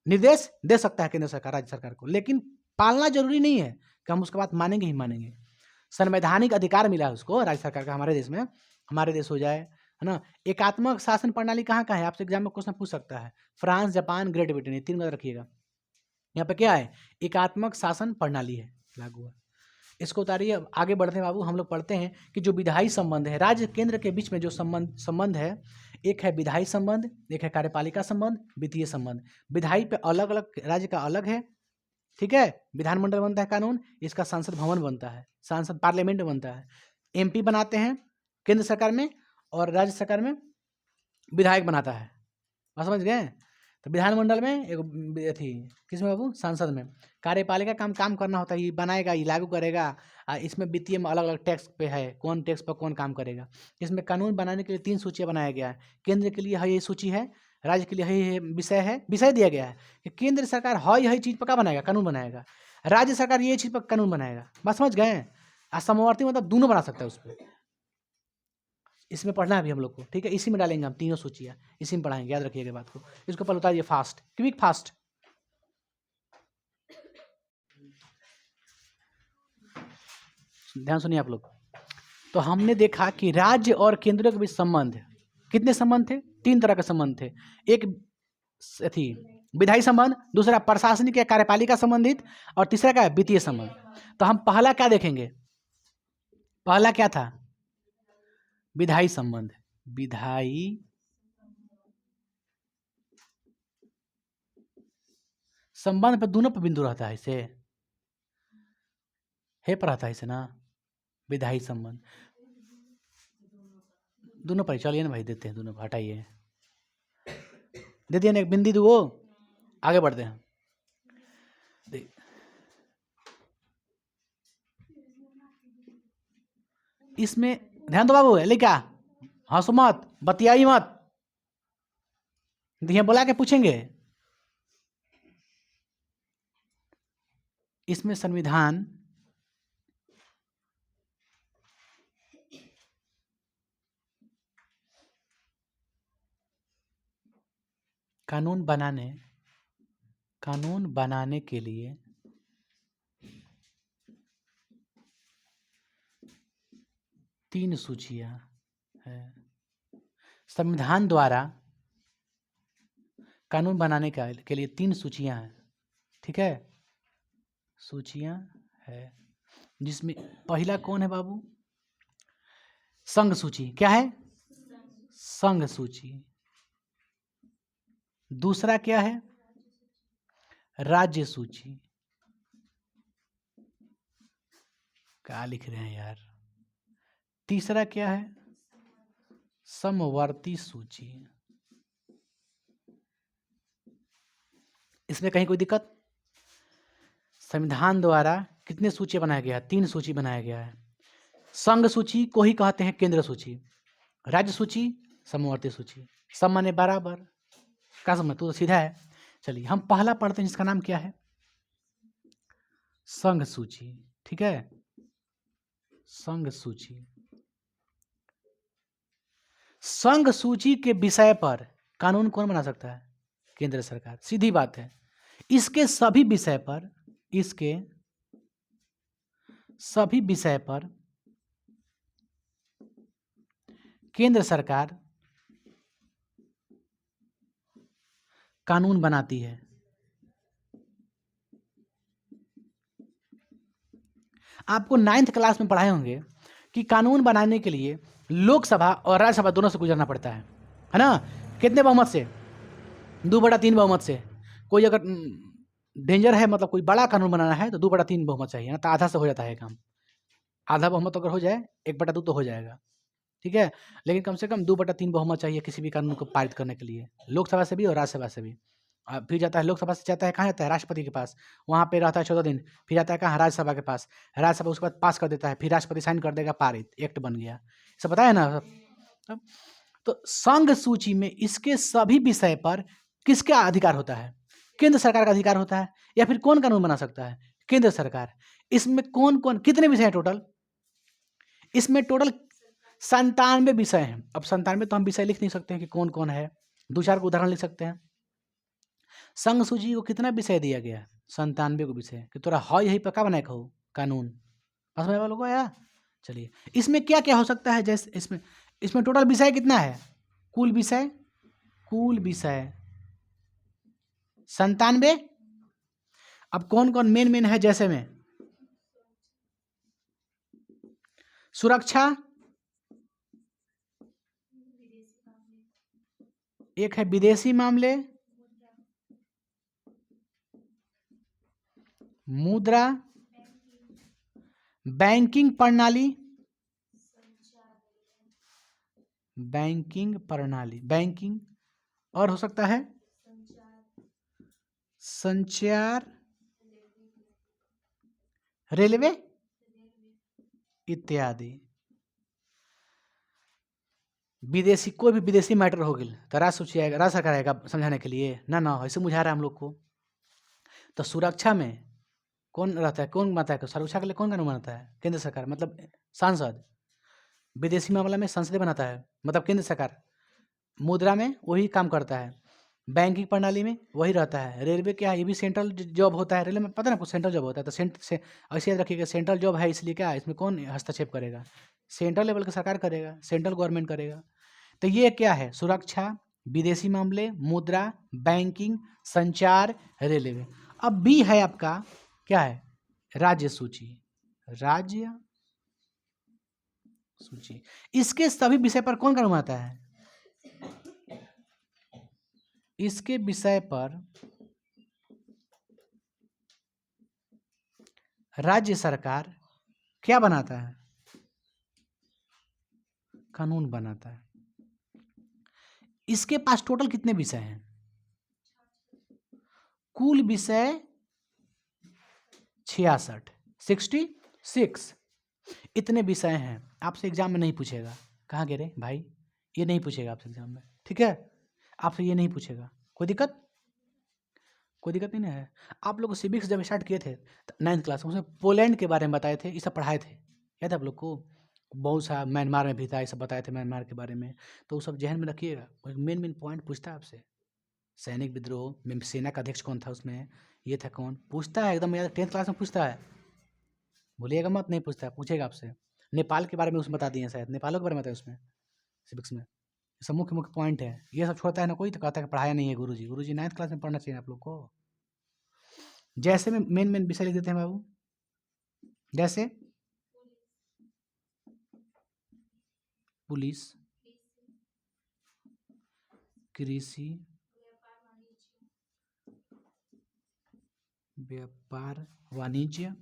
S1: निर्देश दे सकता है केंद्र सरकार राज्य सरकार को, लेकिन पालना जरूरी नहीं है कि हम उसके बाद मानेंगे ही मानेंगे। संवैधानिक अधिकार मिला है उसको राज्य सरकार का, हमारे देश में, हमारे देश हो जाए, है ना। एकात्मक शासन प्रणाली कहाँ है, आपसे एग्जाम में क्वेश्चन पूछ सकता है। फ्रांस, जापान, ग्रेट ब्रिटेन, ये तीन बात रखिएगा। यहाँ पे क्या है, एकात्मक शासन प्रणाली है लागू है। इसको उतारिए, आगे बढ़ते हैं बाबू। हम लोग पढ़ते हैं कि जो विधायी संबंध है, राज्य केंद्र के बीच में जो संबंध है, एक है विधायी संबंध, एक है कार्यपालिका संबंध, वित्तीय संबंध। विधायी पे अलग अलग राज्य का अलग है, ठीक है। विधानमंडल बनता है कानून, इसका संसद भवन बनता है, संसद पार्लियामेंट बनता है। एमपी बनाते हैं केंद्र सरकार में, और राज्य सरकार में विधायक बनाता है। बात समझ गए? तो विधानमंडल में एक थी, किसमें बाबू, संसद में। कार्यपालिका काम करना होता है, ये बनाएगा, ये लागू करेगा। इसमें वित्तीय में अलग अलग टैक्स पे है, कौन टैक्स पर कौन काम करेगा। इसमें कानून बनाने के लिए 3 सूचियाँ बनाया गया है। केंद्र के लिए है ये सूची है, राज्य के लिए है विषय है, विषय दिया गया है कि केंद्र सरकार यही चीज़ पर क्या बनाएगा, कानून बनाएगा। राज्य सरकार ये चीज़ पर कानून बनाएगा। बस समझ गए? समवर्ती मतलब दोनों बना सकता है उस पर। इसमें पढ़ना है अभी हम लोग को, ठीक है। इसी में डालेंगे हम तीनों सूचियाँ, इसी में पढ़ाएंगे, याद रखिएगा बात को। इसको पहले उतारिए फास्ट, क्विक फास्ट। ध्यान सुनिए आप लोग। तो हमने देखा कि राज्य और केंद्र के बीच संबंध, कितने संबंध थे, 3 तरह के संबंध थे। एक थी विधायी संबंध, दूसरा प्रशासनिक या कार्यपालिका संबंधित, और तीसरा क्या है, वित्तीय संबंध। तो हम पहला क्या देखेंगे, पहला क्या था, विधायी संबंध। विधायी संबंध पे दोनों पे बिंदु रहता है, इसे है पर रहता है इसे ना, विधायी संबंध दोनों पर। चलिए ना भाई, देते हैं दोनों को, हटाइए। दे दिया ना एक बिंदी दो, आगे बढ़ते हैं। इसमें ध्यान दो बाबू, लिखा हंसो मत, बतियाई मत, दिया बुला के पूछेंगे। इसमें संविधान कानून बनाने के लिए तीन सूचियां है। संविधान द्वारा कानून बनाने के लिए तीन सूचियां हैं, ठीक है, सूचियां है, जिसमें पहला कौन है बाबू? संघ सूची। क्या है? संघ सूची। दूसरा क्या है? राज्य सूची। क्या लिख रहे हैं यार? तीसरा क्या है? समवर्ती सूची। इसमें कहीं कोई दिक्कत? संविधान द्वारा कितने सूची बनाया गया है? तीन सूची बनाया गया है। संघ सूची को ही कहते हैं केंद्र सूची, राज्य सूची, समवर्ती सूची। सब माने बराबर, क्या समझ? तो सीधा है। चलिए हम पहला पढ़ते हैं, जिसका नाम क्या है? संघ सूची, ठीक है, संघ सूची। संघ सूची के विषय पर कानून कौन बना सकता है? केंद्र सरकार। सीधी बात है। इसके सभी विषय पर केंद्र सरकार कानून बनाती है। आपको 9th क्लास में पढ़ाए होंगे कि कानून बनाने के लिए लोकसभा और राज्यसभा दोनों से गुजरना पड़ता है ना? कितने बहुमत से? 2/3 बहुमत से। कोई अगर डेंजर है, मतलब कोई बड़ा कानून बनाना है तो 2/3 बहुमत चाहिए ना, तो आधा से हो जाता है काम। आधा बहुमत अगर हो जाए 1/2 तो हो जाएगा, ठीक है, लेकिन कम से कम 2/3 बहुमत चाहिए किसी भी कानून को पारित करने के लिए, लोकसभा से भी और राज्यसभा से भी। फिर जाता है लोकसभा से, जाता है कहाँ जाता है? राष्ट्रपति के पास, वहाँ पे रहता है 14 दिन। फिर जाता है कहाँ? राज्यसभा के पास, राज्यसभा उसके बाद पास कर देता है, फिर राष्ट्रपति साइन कर देगा, पारित, एक्ट बन गया। सब पता है ना सब? तो संघ सूची में इसके सभी विषय पर किसका अधिकार होता है? केंद्र सरकार का अधिकार होता है। या फिर कौन कानून बना सकता है? केंद्र सरकार। इसमें कौन कौन, कितने विषय हैं टोटल? इसमें टोटल 97 विषय हैं। अब 97 तो हम विषय लिख नहीं सकते हैं कि कौन कौन है, 2-4 को उदाहरण लिख सकते हैं। संघ सूची को कितना विषय दिया गया? 97 को विषय, कि तोरा है यही पक्का बनाए कहो कानून, समझ में वालों को आया? चलिए, इसमें क्या क्या हो सकता है? जैसे इसमें टोटल विषय कितना है? कुल विषय 97। अब कौन कौन मेन है? जैसे में सुरक्षा, एक है विदेशी मामले, मुद्रा, बैंकिंग प्रणाली, बैंकिंग, और हो सकता है संचार, रेलवे इत्यादि। विदेशी, कोई भी विदेशी मैटर हो गया तो राज्य सूची आएगा, राज्य सरकार आएगा समझाने के लिए ना ऐसे बुझा रहा है हम लोग को। तो सुरक्षा में कौन रहता है? कौन बनाता है सुरक्षा के लिए? कौन कानून बनाता है? केंद्र सरकार, मतलब सांसद। विदेशी मामला में संसद बनाता है, मतलब केंद्र सरकार। मुद्रा में वही काम करता है, बैंकिंग प्रणाली में वही रहता है। रेलवे क्या है? ये भी सेंट्रल जॉब होता है। रेलवे में पता ना कुछ सेंट्रल जॉब होता है, तो ऐसे याद रखिएगा, सेंट्रल जॉब है, इसलिए क्या इसमें कौन हस्तक्षेप करेगा? सेंट्रल लेवल का सरकार करेगा, सेंट्रल गवर्नमेंट करेगा। तो ये क्या है? सुरक्षा, विदेशी मामले, मुद्रा, बैंकिंग, संचार, रेलवे। अब बी है आपका, क्या है? राज्य सूची। राज्य सूची, इसके सभी विषय पर कौन कानून आता है? इसके विषय पर राज्य सरकार क्या बनाता है? कानून बनाता है। इसके पास टोटल कितने विषय हैं? कुल विषय 66, 66 इतने विषय हैं। आपसे एग्जाम में नहीं पूछेगा। कहाँ गए रे भाई, ये नहीं पूछेगा आपसे एग्जाम में, ठीक है, आपसे ये नहीं पूछेगा। कोई दिक्कत नहीं ना है। आप लोग सिविक्स जब स्टार्ट किए थे 9th क्लास में, उसमें पोलैंड के बारे में बताए थे, ये सब पढ़ाए थे, याद है आप लोग को? बहुत सा म्यांमार में भी था, ये सब बताए थे म्यांमार के बारे में। तो वो सब जहन में रखिएगा। मेन पॉइंट पूछता है आपसे, सैनिक विद्रोह में सेना का अध्यक्ष कौन था, उसमें ये था कौन, पूछता है एकदम याद, 10th क्लास में पूछता है, भूलिएगा मत, नहीं पूछता है, पूछेगा आपसे। नेपाल के बारे में उसमें बता दिए, शायद नेपालों के बारे में बताया उसमें सिविक्स में। ये सब मुख्य पॉइंट है। ये सब छोड़ता है ना कोई, तो कहता है कि पढ़ाया नहीं है गुरुजी 9th क्लास में पढ़ना चाहिए आप लोग को। जैसे में मेन विषय लिख देते हैं बाबू, जैसे पुलिस, कृषि, व्यापार वाणिज्य,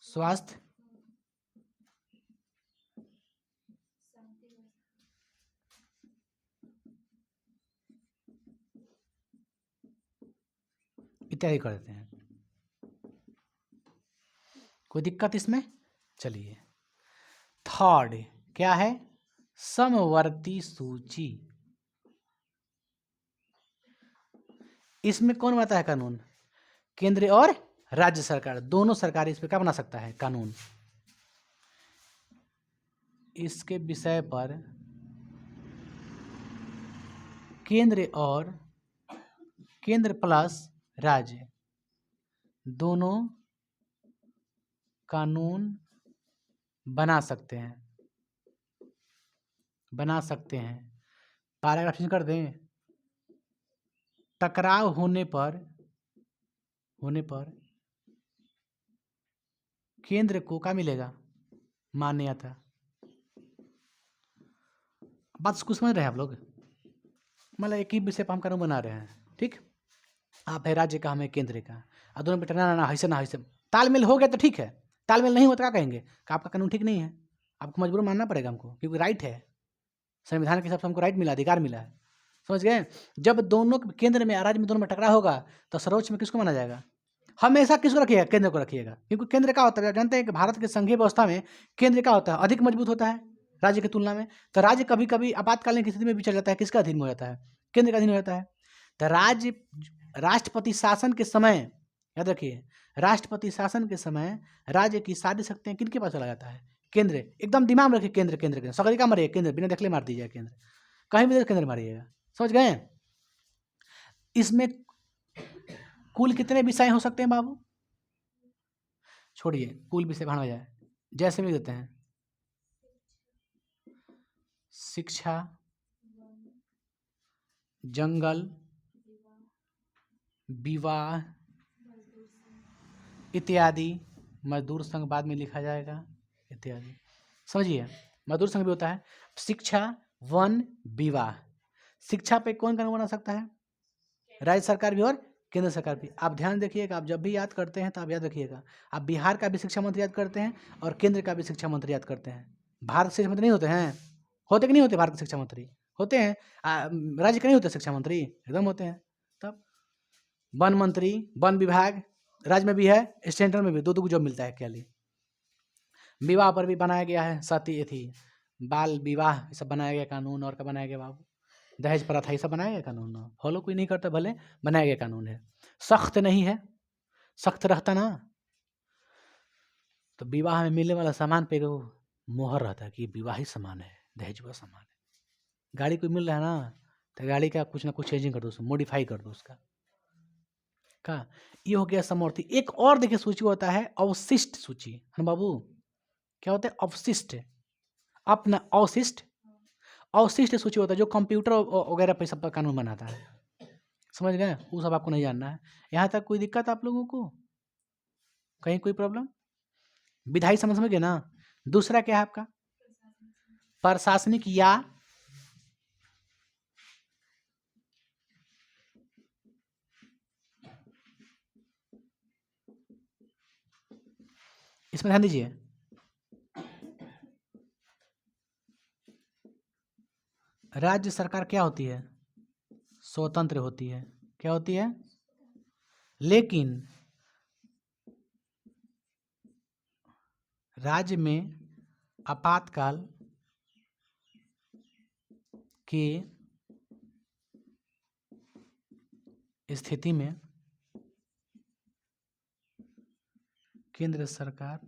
S1: स्वास्थ्य, इत्यादि कर देते हैं। कोई दिक्कत इसमें? चलिए, थर्ड क्या है, समवर्ती सूची। इसमें कौन बनाता है कानून? केंद्र और राज्य सरकार, दोनों सरकार इस पे क्या बना सकता है कानून। इसके विषय पर केंद्र प्लस राज्य दोनों कानून बना सकते हैं। पैराग्राफ चेंज कर दें, टकराव होने पर केंद्र को क्या मिलेगा, मान्यता। बात कुछ समझ रहे हैं आप लोग? मतलब एक ही विषय पर हम कानून बना रहे हैं, ठीक। आप है राज्य का, हमें केंद्र का, और दोनों पे ना ऐसे तालमेल हो गया तो ठीक है, तालमेल नहीं होता क्या कहेंगे कि आपका कानून ठीक नहीं है, आपको मजबूर मानना पड़ेगा हमको, क्योंकि राइट है, संविधान के हिसाब से हमको राइट मिला, अधिकार मिला है, समझ गए। जब दोनों केंद्र में राज्य में दोनों में टकराव होगा तो सर्वोच्च में किसको माना जाएगा? हमेशा किसको रखिएगा? केंद्र को रखिएगा, क्योंकि केंद्र क्या होता है, जानते हैं कि भारत के संघीय व्यवस्था में केंद्र क्या होता है, अधिक मजबूत होता है राज्य की तुलना में। तो राज्य कभी कभी आपातकालीन की स्थिति में भी चल जाता है, किसका अधीन हो जाता है? केंद्र का अधीन हो जाता है। तो राज्य राष्ट्रपति शासन के समय, याद रखिए, राष्ट्रपति शासन के समय राज्य की सारी शक्तियां किनके पास चला जाता है? केंद्र। एकदम दिमाग में रखिए, केंद्र सगरी का मारिए, केंद्र बिना देखले मार दीजिए, केंद्र कहीं भी केंद्र मारिएगा, समझ गए। इसमें कुल कितने विषय हो सकते हैं बाबू? छोड़िए, कुल विषय भाड़ में जाए, जैसे भी देते हैं, शिक्षा, जंगल, विवाह इत्यादि। मजदूर संघ बाद में लिखा जाएगा, इत्यादि, समझिए। मजदूर संघ भी होता है। शिक्षा, वन, विवाह। शिक्षा पे कौन कानून बना सकता है? राज्य सरकार भी और केंद्र सरकार भी। आप ध्यान देखिएगा, आप जब भी याद करते हैं तो आप याद रखिएगा, आप बिहार का भी शिक्षा मंत्री याद करते हैं और केंद्र का भी शिक्षा मंत्री याद करते हैं। भारत शिक्षा मंत्री नहीं होते हैं? होते कि नहीं होते? भारत के शिक्षा मंत्री होते हैं। राज्य के नहीं होते शिक्षा मंत्री? एकदम होते हैं। तब वन मंत्री, वन विभाग राज्य में भी है, सेंट्रल में भी, दो जॉब मिलता है क्या? विवाह पर भी बनाया गया है, सती थी, बाल विवाह, ये सब बनाया गया कानून। और क्या बनाया गया बाबू? दहेज प्रथा, ये सब बनाया गया कानून। फॉलो कोई नहीं करता, भले बनाया गया कानून है, सख्त नहीं है, सख्त रहता ना तो विवाह में मिलने वाला सामान पे वो मोहर रहता है कि विवाहित सामान है, दहेज का सामान है। गाड़ी कोई मिल रहा है ना, तो गाड़ी का कुछ ना कुछ चेंजिंग कर दो, मॉडिफाई कर दो उसका का। ये हो गया समवर्ती। एक और देखिए सूची होता है अवशिष्ट सूची, है बाबू। क्या होता है? अवशिष्ट, अपना अवशिष्ट सूची होता है, जो कंप्यूटर वगैरह पे सब पर कानून बनाता है, समझ गए। वो सब आपको नहीं जानना है। यहाँ तक कोई दिक्कत आप लोगों को? कहीं कोई प्रॉब्लम? विधायी समझ गए ना। दूसरा क्या है आपका? प्रशासनिक या इसमें ध्यान दीजिए, राज्य सरकार क्या होती है? स्वतंत्र होती है। क्या होती है? लेकिन राज्य में आपातकाल की स्थिति में केंद्र सरकार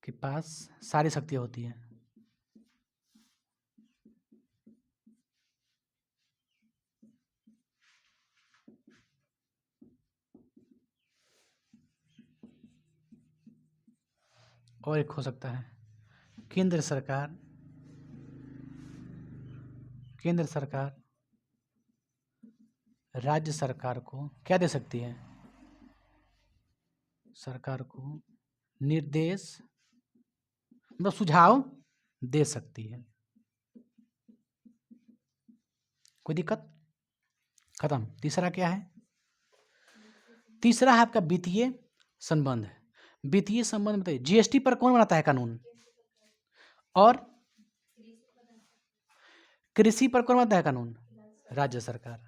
S1: के पास सारी शक्तियां होती हैं। और एक हो सकता है केंद्र सरकार राज्य सरकार को क्या दे सकती है? सरकार को निर्देश मतलब सुझाव दे सकती है। कोई दिक्कत? खत्म। तीसरा क्या है? तीसरा है आपका वित्तीय संबंध। वित्तीय संबंध बताइए, जीएसटी पर कौन बनाता है कानून? और कृषि पर कौन बनाता है कानून? राज्य सरकार।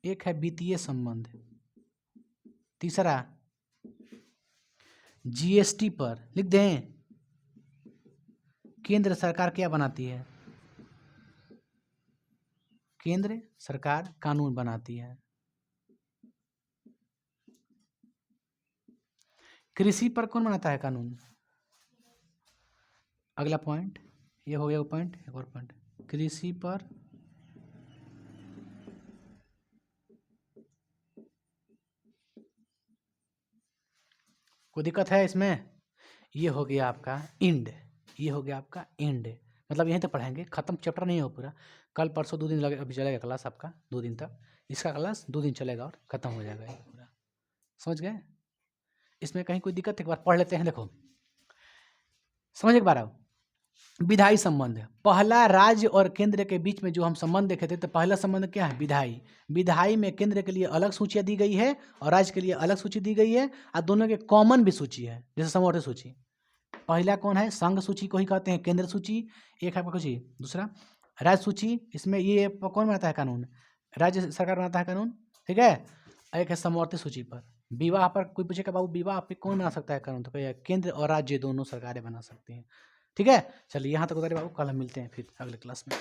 S1: एक है वित्तीय संबंध, तीसरा जीएसटी पर लिख दें केंद्र सरकार क्या बनाती है? केंद्र सरकार कानून बनाती है। कृषि पर कौन बनाता है कानून? अगला पॉइंट ये हो गया, वो पॉइंट। एक और पॉइंट, कृषि पर कोई दिक्कत है इसमें? ये हो गया आपका एंड, ये हो गया आपका एंड, मतलब यहीं तक पढ़ाएंगे, खत्म चैप्टर नहीं हो पूरा। कल परसों 2 दिन लगे, अभी चलेगा क्लास आपका 2 दिन तक। इसका क्लास 2 दिन चलेगा और खत्म हो जाएगा ये पूरा। समझ गए? इसमें कहीं कोई दिक्कत? एक बार पढ़ लेते हैं, देखो समझ एक बार आओ। विधायी संबंध, पहला राज्य और केंद्र के बीच में जो हम संबंध देखे थे, तो पहला संबंध क्या है? विधायी। विधायी में केंद्र के लिए अलग सूचियां दी गई है और राज्य के लिए अलग सूची दी गई है, और दोनों के कॉमन भी सूची है, जैसे समवर्ती सूची। पहला कौन है? संघ सूची को ही कहते हैं केंद्र सूची। एक है सूची, दूसरा राज्य सूची। इसमें ये कौन बनाता है कानून? राज्य सरकार बनाता है कानून, ठीक है। एक है समवर्ती सूची पर। विवाह पर कोई पूछेगा बाबू विवाह पे कौन बना सकता है कानून, तो केंद्र और राज्य दोनों सरकारें बना सकती हैं, ठीक है। चलिए यहाँ तक उतारे बाबू, कल हम मिलते हैं फिर अगले क्लास में।